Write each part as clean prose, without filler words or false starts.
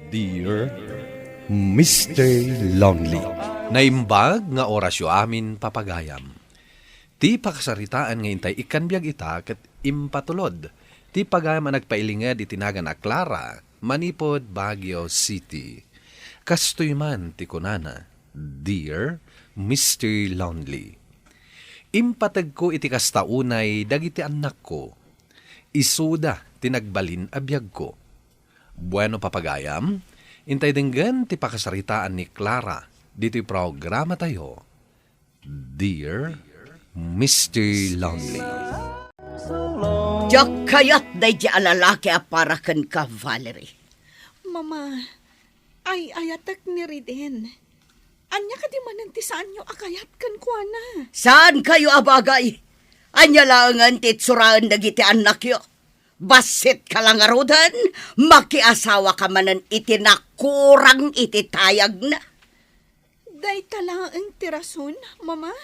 Dear Mr. Lonely. Naimbag nga orasyo amin papagayam. Ti pakasaritaan nga intay ikan biyag ita ket impatulod. Ti pagayam ang nagpailingad itinagan na Clara, Manipod, Baguio City. Kastoy man ti kunana, Dear Mr. Lonely. Impatag ko iti kastaunay dagiti anak ko. Isuda tinagbalin abiyag ko. Bueno papagayam, intay dinggan ti pakasaritaan ni Clara dito'y programa tayo. Dear Mr. Lonely. Diyak kayat day di alalaki aparakan ka, Valerie. Mama, ay ayatak ni Riden. Anya ka di mananti saan nyo akayat kan kwa na. Saan kayo abagay? Anya langan titsuraan dagiti anak yo. Basit ka lang arudan, makiasawa ka manan itinakurang ititayag na. Day tala ang tirason, Mama.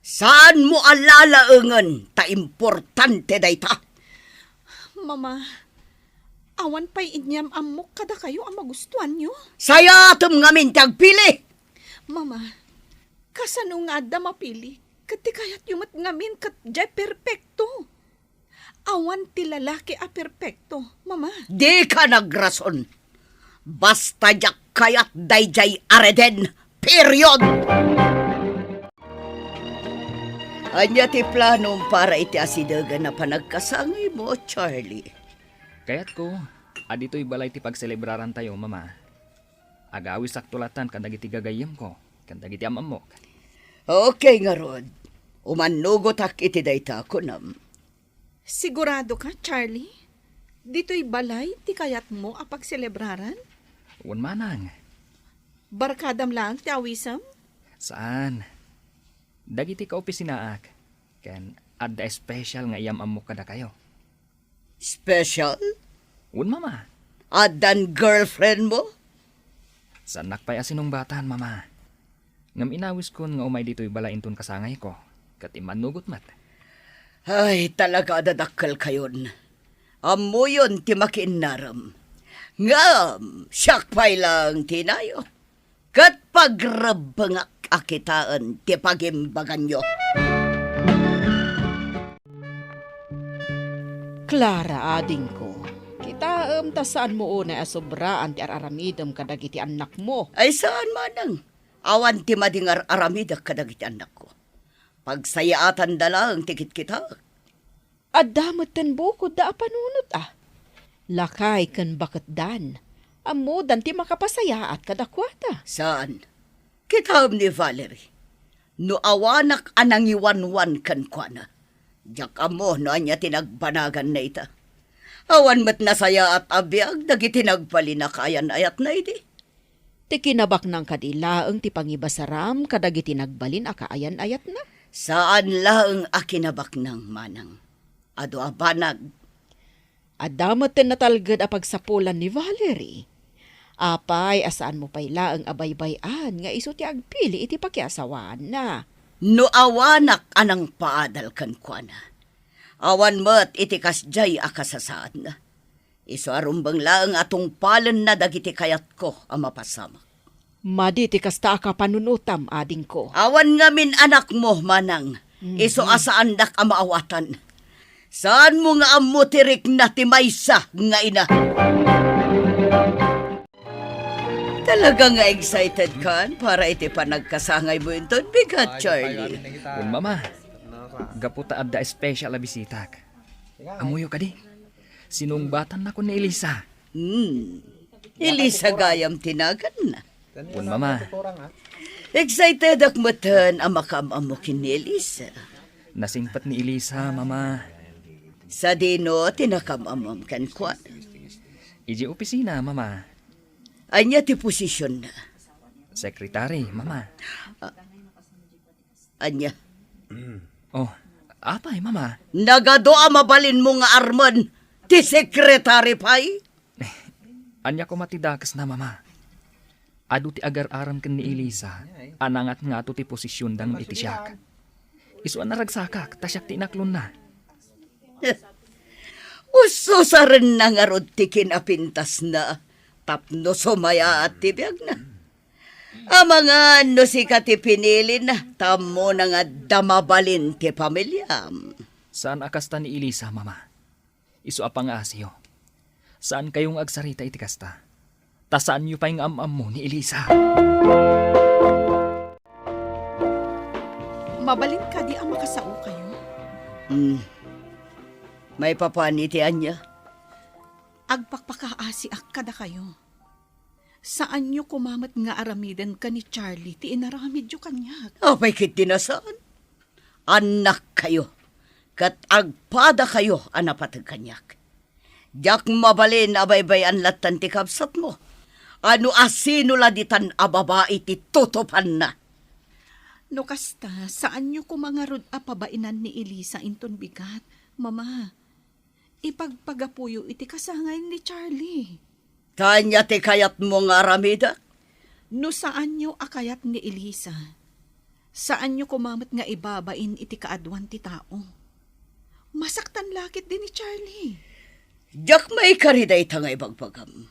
Saan mo alalaangan ta importante day ta? Mama, awan pa'y inyam amok kada kayo ang magustuhan nyo. Saya atom ngamin tagpili. Mama, kasano nga da mapili? Kati kayat yumat ngamin kat jay perpekto. Awan ti lalaki a perpekto, Mama. Di ka nagrason. Basta jak kayat day jay areden. Period! Anya ti plano para iti asidagan na panagkasangay mo, Charlie. Kaya't ko, adito'y balay ti pagselebraran tayo, Mama. Agawis saktulatan kandagiti gagayam ko, kandagiti amamok. Okay nga, Rod. Umanugot ak iti dayta ko nam. Sigurado ka, Charlie? Dito'y balay ti kayat mo a pagselebraran? Wan manang. Barkadam lang ti awisam? Saan? Dagiti ka opisinaak. Ken adda special nga iyam amok kada kayo. Special? Wan, Mama. Adan girlfriend mo? Sanak pa'y asinong batan, Mama. Ngam inawis kon nga umay dito'y balainton kasangay ko. Kat imanugot mat. Ay, talaga dadakkel kayon. Amo yun ti makiinaram. Ngam, siyak pa'y lang tinayo. Kat pagrabangak akitaan ti pagimbagan nyo. Clara, ading ko. Kita ta saan mo una asobraan ti araramidam kadagiti anak mo. Ay saan manang? Awan ti madingar aramidak kadagiti anak ko. Pagsayaatan dalang tikit kita. Adamot ten bukod da panunot Lakay kan bakit dan. Amo dan ti makapasaya at kadakwata. Saan? Kitab ni Valerie. No awanak anang iwanwan kan kwa na. Diyak amo no anya tinagbanagan na ita. Awan mat nasaya at abiyag dagiti nagpalinakayan ayat na iti. Ti kinabak ng kadila ang ti pangibasaram kadagiti nagbalin akaayan ayat na. Saan laang akinabak ng manang? Ado abanag. Adamot ten natalgad a pagsapulan ni Valerie. Apay, asaan mo pa'y laang abaybayan nga iso ti agpili iti pakiasawaan na. No awanak anang paadal kan kwa na. Awan mo't iti kasjay akasasaad na. Iso arumbang laang atong palan na dagiti kayat ko ang mapasamak. Madi ti kasta ka panunutam ading ko. Awan ngamin anak mo manang. Iso asaan dak ang maawatan. Saan mo nga amutirik na ti maysa nga ina? Talaga nga excited kan para iti panagkasangay mo ito. Bigat, Charlie. Wan, Mama. Gaputa adda special a bisitak. Amuyo ka di. Sinungbatan na ko ni Elisa. Elisa gayam tinagan na. Wan, Mama. Excited ak matan ang makamamukin ni Elisa. Nasingpat ni Elisa, Mama. Sa dino, tinakamamam kan kwa. Iji opisina, Mama. Anya ti posisyon na. Sekretary, Mama. Anya. Oh, apay, Mama. Nagado mabalin mo nga arman. Ti sekretary pay. Anya ko matidakas na, Mama. Adu ti agar-aram ken ni Elisa. Anangat nga to ti posisyon dang iti siyak. Isuan na ragsakak, tasyak ti inaklon na. Uso sa rin na nga rod ti kinapintas na. Tapno sumaya at tibiyag na. Amangan no si kati pinili na, tamo na nga damabalin ti pamilyam. Saan akasta ni Elisa, mama? Isu apang asiyo. Saan kayong agsarita iti kasta? Ta saan nyo pa yung am mo ni Elisa? Mabalin ka di ang makasao kayo. May papanitian niya. Agpakpakaasi ak kada kayo. Saan nyo kumamat nga aramidan ka ni Charlie ti inaramid yo kanyak? Apay kit dinasaan. Anak kayo. Kat agpada kayo anapatag kanyak. Diyak mabalin abay-bayan latan ti kapsat mo. Ano asino laditan ababae ti tutupan na. No kasta, saan nyo kumangarod a pabainan ni Elisa inton bigat? Mama, ipagpagapuyo iti kasangay ni Charlie. Kanya ti kayat mo nga aramida. No saan nyo akayat ni Elisa? Saan nyo kumamat nga ibabain iti kaadwan ti tao? Masaktan lakit din ni Charlie. Diyak may kariday tangay bagbagam.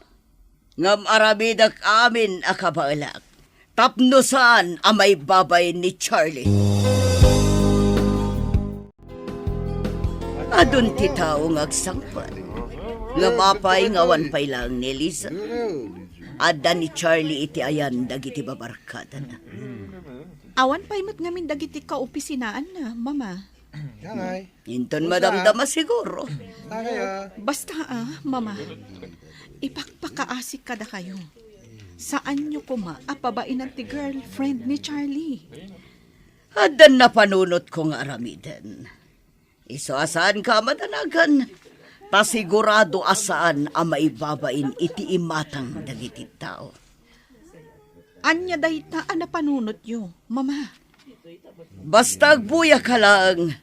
Ngam aramidak amin akabaalak. Tapno saan amay babay ni Charlie. Adun ti tao ngagsangpan. Ngamapay ngawan pay lang ni Elisa. Adda ni Charlie iti ayan dagiti babarkada na. Awan pa'y mat ngamin dagiti kaopisinaan na, mama. Inton madamdama siguro. Basta mama, ipakpakaasik kada kayo. Saan nyo kuma apabainan ti girlfriend ni Charlie? Adan na panunot ko nga aramidan. Iso asaan ka madanagan. Ta sigurado asaan ang maibabain iti imatang dagiti tao. Anya dayta ana panunot yo, mama. Basta agbuya ka lang,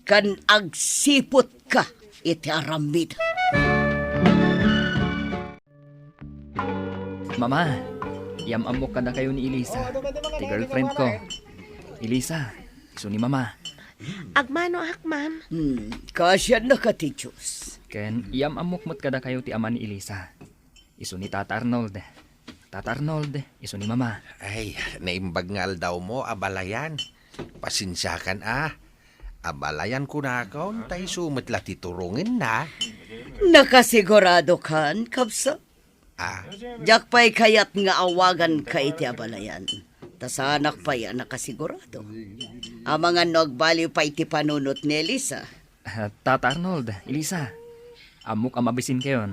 kan agsipot ka iti aramid. Mama, yamamok ka na kayo ni Elisa. Ti girlfriend ko. Elisa, isu ni mama. Agmano ak, ma'am. Kasya na ka ti Diyos. Ken yamamok mo't kada kayo ti ama ni Elisa. Isu ni Tata Arnold. Tata Arnold, isu ni mama. Ay, naimbag nga daw mo, abalayan. Pasinsyakan Abalayan ko na ako, tayo sumatla titurungin na. Nakasigurado kan, kapsa? Ah, Diyak pa'y kayat nga awagan ka iti abalayan. Tasanak pa'y nakasigurado. Ang mga nagbaliw pa iti panunot ni Elisa. Tata Arnold, Elisa. Amok amabisin kayo.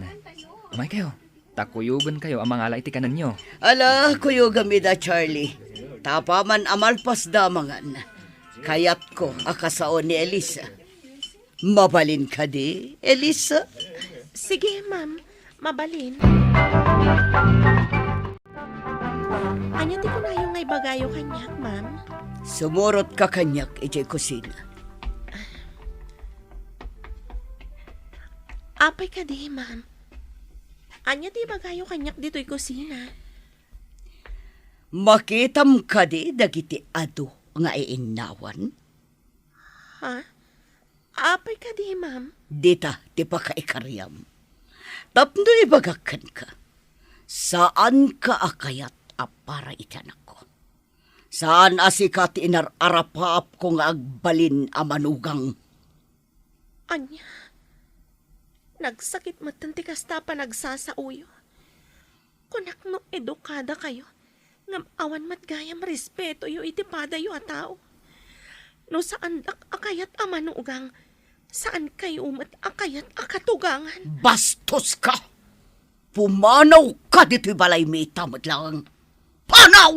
Amay kayo. Takuyugan kayo ang mga iti kanan nyo. Ala, kuyo gamida Charlie. Tapaman amalpas damangan. Kayat ko akasaon ni Elisa. Mabalin ka di, Elisa? Sige, ma'am. Mabalin. Anya ti ko na yung ngay bagayo kanyak, ma'am. Sumurot ka kanyak iti kusina. Apay ka di, ma'am. Anya ti bagayo kanyak dito'y kusina. Makitam ka di dagiti ado nga iinawan. Ha? Apay ka di, ma'am. Dita, di pa ka ikaryam. Tapno ibagakan ka. Saan ka akayat para itanak ko? Saan asikat inararapap kong agbalin amanugang? Anya? Nagsakit matanti kasta pa nagsasauyo. Kunak no edukada kayo. Ngam awan matgayam respeto yo itipada yo a tao. No saan dak akayat amanugang. Saan kayo umat akayat akatugangan? Bastos ka! Pumanaw ka dito'y balay may tamad lang. Panaw!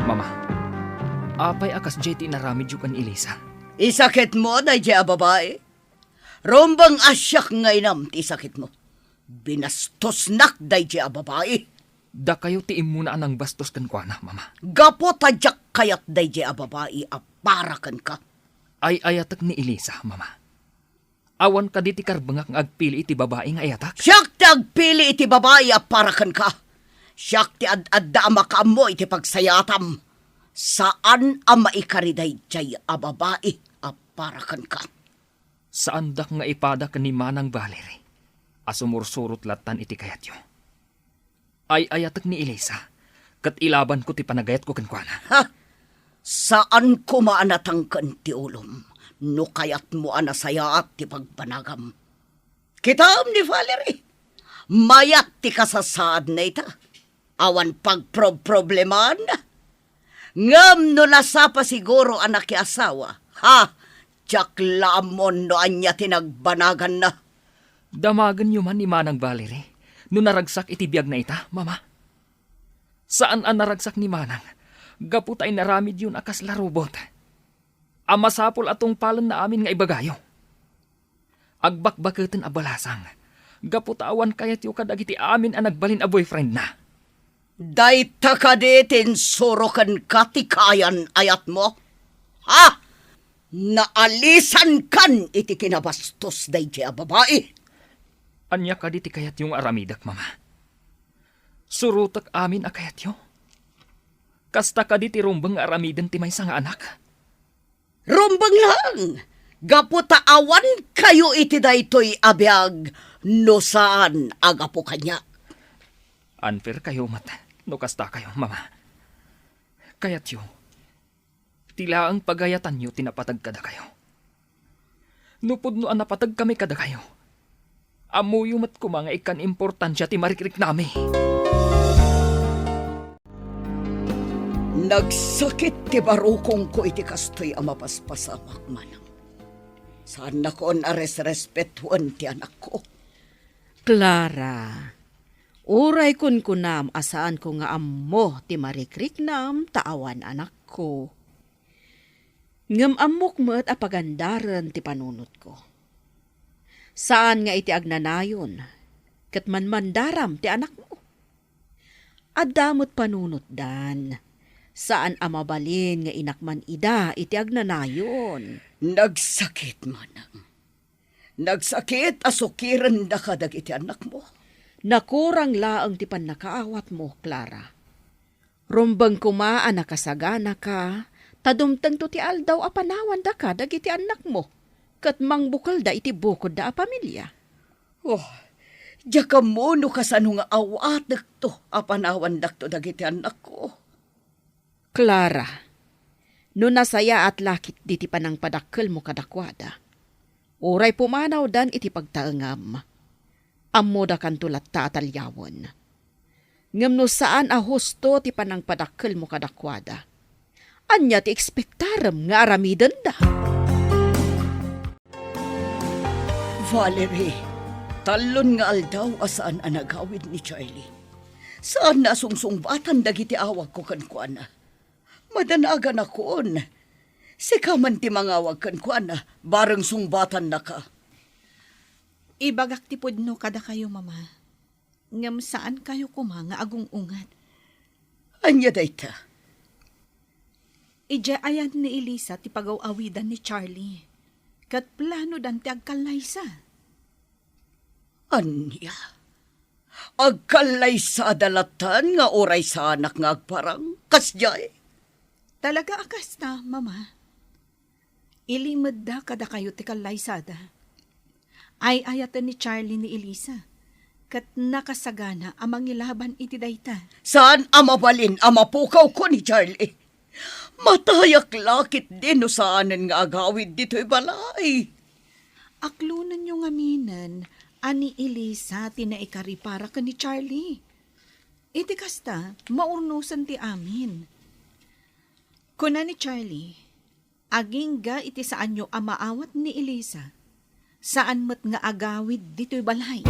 Mama, apay akas JT naramid yu kan Elisa. Isakit mo na dya babae. Rombang asyak nga inam ti sakit mo. Binastos nak day dya babae. Da kayo tiim muna anang bastos kan kwa na, mama. Gapo tadyak kayat day dya babae aparakan ka. Ay ayatak ni Elisa, mama. Awan ka di ti karbangak nga agpili iti babae nga ayatak. Siyak ti agpili iti babae aparakan ka. Siyak ti ad-adda makaamo iti pagsayatam. Saan ang maikariday jay babae aparakan ka. Saan dak nga ipada ka ni Manang Valerie? Asumursurot latan iti kayatyo. Ay ayatek ni Elisa, kat ilaban ko ti panagayat ko kenkwana. Saan ko maanatangkan ti ulom? No kayat mo anasaya at ti pagpanagam. Kitam ni Valerie, mayat ti kasasaad na ita. Awan pagprobleman na. Ngam no nasapa siguro anak ki asawa. Ha! Tsak lamon no anya tinagbanagan na. Damagan nyo man ni Manang Valerie, no naragsak iti biyag na ita, mama. Saan ang naragsak ni Manang? Gaput ay naramid yun akas larubot. Amasapol atong palan na amin nga ibagayo. Agbakbaketan abalasang. Gaputawan kayat yu kadagiti amin ang nagbalin a boyfriend na. Dayta ka detin sorokan katikayan ayat mo? Ha? Naalisan kan iti kinabastos day ti a babae. Anya ka diti kayat yung aramidak, mama. Surutak amin a kayat yu. Kasta ka diti rumbang aramidan ti may nga anak. Rumbang lang. Gaputaawan kayo iti daytoy abiyag no saan agapo kanya. Unfair kayo, mata. No kasta kayo, mama. Kayat yu, tila ang pagayatan nyo tinapatag kada kayo. Nupod no ang napatag kami kada kayo. Amuyo mat ko mga ikan importansya ti marikrik nami. Nagsakit ti barukong ko iti kastoy ang mapaspasamak manang. Saan na ko respetuan ti anak ko? Clara, uray kun kunam asaan ko nga ammo ti marikrik nam taawan anak ko. Ngam amok mo't apagandaran ti panunot ko. Saan nga iti agnanayon, kat mandaram ti anak mo. Adamot panunot dan, saan amabalin nga inakman ida iti agnanayon. Nagsakit manang. Nagsakit asukiran da kadag iti anak mo. Nakurang laang ti panakaawat mo, Clara. Rumbang kumaan nakasagana ka, tadumtang to ti aldaw apanawan da ka dagiti anak mo. Kat mangbukal da iti bukod da a pamilya. Oh, diya mo no kasano nga awat to apanawan to dagiti anak ko. Clara, no nasaya at lakit diti panang padakkel mo kadakwada. Uray pumanaw dan iti pagtaengam. Ammo da kantulat ta atalyawon. Ngam no saan a husto ti panang padakkel mo kadakwada. Anya ti ekspektarem nga aramidan da. Valerie, talon nga aldaw asaan anagawid ni Charlie. Saan na sungsungbatan dagiti awag ko kankwana. Madanagan akoon. Sika man ti mangawag kankwana, bareng sungbatan na ka. Ibagak ti pudno kada kayo, mama. Ngam saan kayo kuma nga agong ungat. Anya dayta? Ija ayan ni Elisa ti pagaw-awidan ni Charlie. Kat plano dan ti agkalaysa. Anya? Agkalay sa dalatan nga oray sa anak nga agparang kasjay. Talaga akas na, mama. Ilimad da kada kayo ti kalaysada. Ay ayatan ni Charlie ni Elisa. Kat nakasagana amang ilaban iti dayta. Saan amabalin amapukaw ko ni Charlie? Matayak lakit din no saanan nga agawid dito'y balay. Aklunan yung aminan, ani Elisa tinaikari para ka ni Charlie. Iti kasta, maurnusan ti amin. Kuna ni Charlie, aging ga iti saan nyo amaawat ni Elisa, saan mat nga agawid dito'y balay.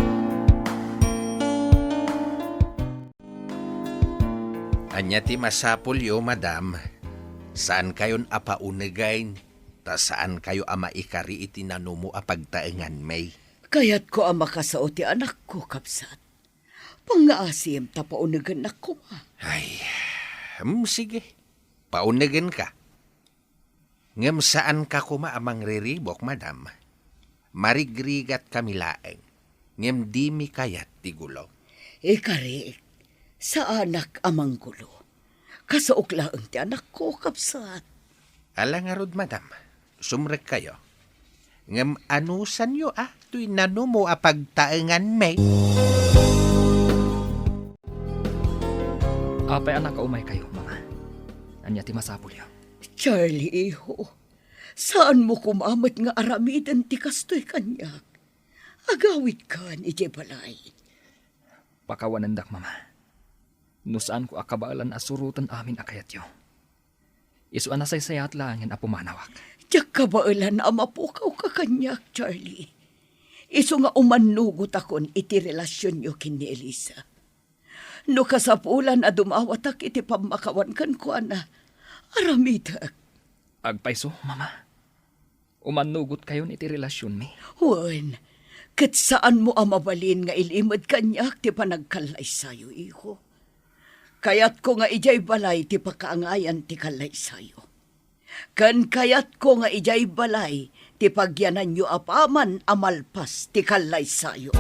Anya ti masapul yo, madam. Saan kayon apaunagayn, ta saan kayo amaikari iti nanumo a pagtaengan may. Kaya't ko ang makasao ti anak ko, kapsat. Pangaasim ta paunagan ako. Ay, sige. Paunagan ka. Ngam saan ka kuma amang riribok, madam? Marigrigat kami laeng. Ngam di mi kayat ti gulo. Kari, sa anak amang gulo. Kasauklaan ti anak ko, kapsat. Alangarod, madam. Sumrek kayo. Ngam anusan yo tuy nano mo apagtaengan may. Apay anak ka umay kayo, mama. Anya ti masapul yo. Charlie, iho, saan mo kumamit nga aramidan ti kastoy kanyak? Agawid ka ni Jebalay. Pakawanandak, mama. No saan ko akabaalan asurutan amin akayat yo. Isu anasay sayat langin apumanawak. Diyak kabailan amapukaw ka kanyak, Charlie. Isu nga umanugot akon iti relasyon nyo kini Elisa. No kasapulan a dumawatak iti pamakawan kan ko na aramidak. Agpaiso, mama. Umanugot kayon iti relasyon mi. Wan, kat saan mo amabalin nga ilimod kanyak ti panagkalay sayo, iho. Kayat ko nga ijay balay ti pakaangayan ti kalay sayo. Kan kayat ko nga ijay balay ti pagyanan nyo apaman amalpas ti kalay sayo.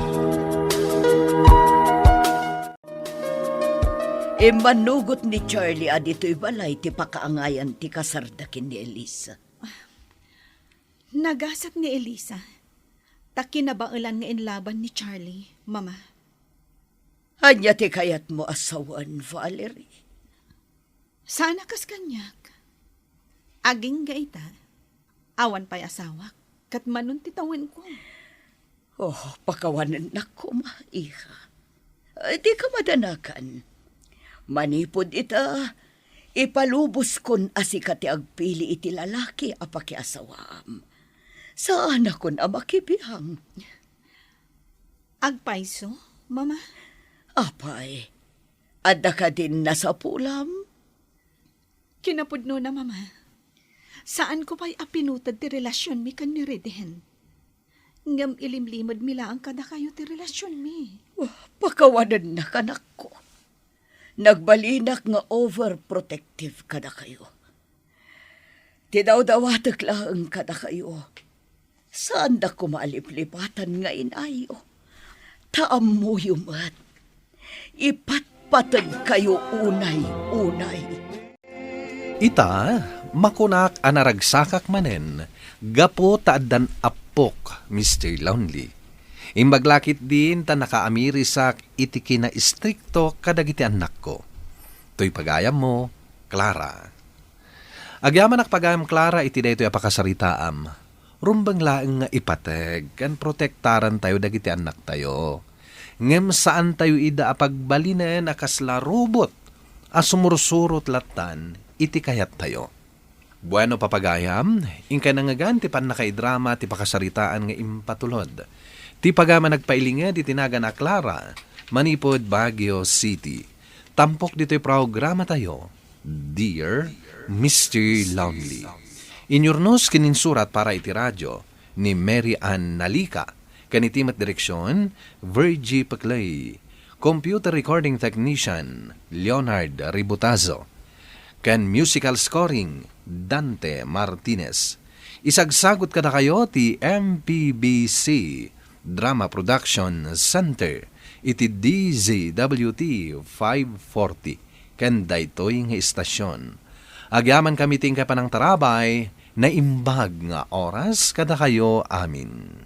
Manugot ni Charlie adito'y balay ti pakaangayan ti kasardakin ni Elisa. Nagasat ni Elisa. Takinabailan nga inlaban ni Charlie, mama. Anya ti kayat mo asawan, Valerie. Sana kas kanyak. Aging gaita. Awan pa'y asawak. Kat manon titawin ko. Oh, pakawanan na ko, maiha. Di ka madanakan. Manipod ita, ipalubos kon asikat ti agpili iti lalaki apaki asawam. Saan akon amakibihang? Agpaiso, mama. Apay, adda ka din nasa pulam? Kinapudno na, mama. Saan ko pa'y apinutad ti relasyon mi kan ni Reden? Ngam ilimlimod mila ang kada kayo ti relasyon mi. Pakawanan na kanak ko. Nagbalinak nga overprotective kada kayo. Tidaw-dawatak lang kada kayo. Saan da ko maaliplipatan nga inayo? Taam mo yumat. Ipatpatag kayo unay-unay. Ita, makunak anaragsakak manen, gapo taaddan apok, Mr. Lonely. Imbaglakit din ta nakaamirisak iti kina istrikto kadagiti anak ko. To'y pagayam mo, Clara. Agyaman pagayam Clara iti daytoy apakasaritaam. Rumbang laeng nga ipateg, kan protektaran tayo dagiti anak tayo. Ngem saan tayo ida apagbalinen akasla robot, asumursurot latan, iti kayat tayo. Bueno papagayam, ingka nangagan ti pan nakaidrama ti pakasaritaan nga impatulod. Ti pagama nagpailinga di tinaga na Clara, Manipod, Baguio City. Tampok dito'y programa tayo, Dear Mr. Lonely. Inyurnos kininsurat para iti radyo ni Mary Ann Nalika, kanitimat direksyon, Virgie Paclay, Computer Recording Technician, Leonard Ributazo, kan musical scoring, Dante Martinez. Isagsagot kada kayo ti MPBC Drama Production Center iti DZWT 540 ken daytoy nga istasyon. Agyaman kami ting kapanang tarabay na imbag nga oras kada kayo amin.